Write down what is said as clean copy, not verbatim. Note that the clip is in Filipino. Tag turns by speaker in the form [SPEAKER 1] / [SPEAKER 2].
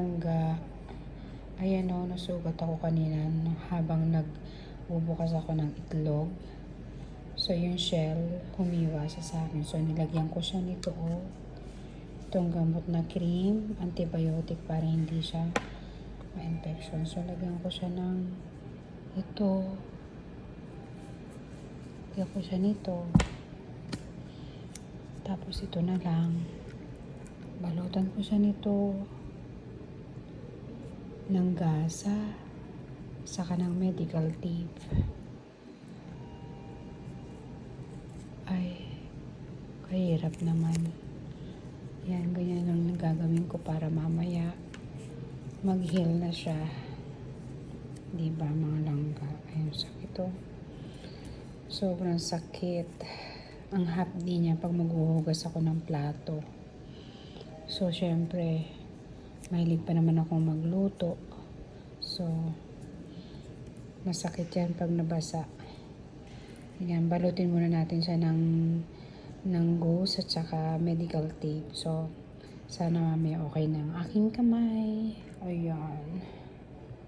[SPEAKER 1] Langga. Ayan o, nasugat ako kanina habang nagbubukas ako ng itlog. So, yung shell, humiwa sa akin. So, nilagyan ko siya nito o. Itong gamot na cream, antibiotic para hindi siya ma-infection. So, lagyan ko siya ng ito. Lagyan ko siya nito. Tapos, ito na lang. Balutan ko siya nito ng gasa saka ng medical tape. Ay, kahirap naman. Yan, ganyan lang gagawin ko para mamaya mag-heal na siya. Diba mga langga? Ayun, sakit to. Sobrang sakit. Ang hapdi niya pag maghuhugas ako ng plato. So, syempre, mahilig pa naman akong magluto. So, masakit yan pag nabasa. Yan, balutin muna natin siya ng gauze at saka medical tape. So, sana mamaya okay na ang aking kamay. Ayan.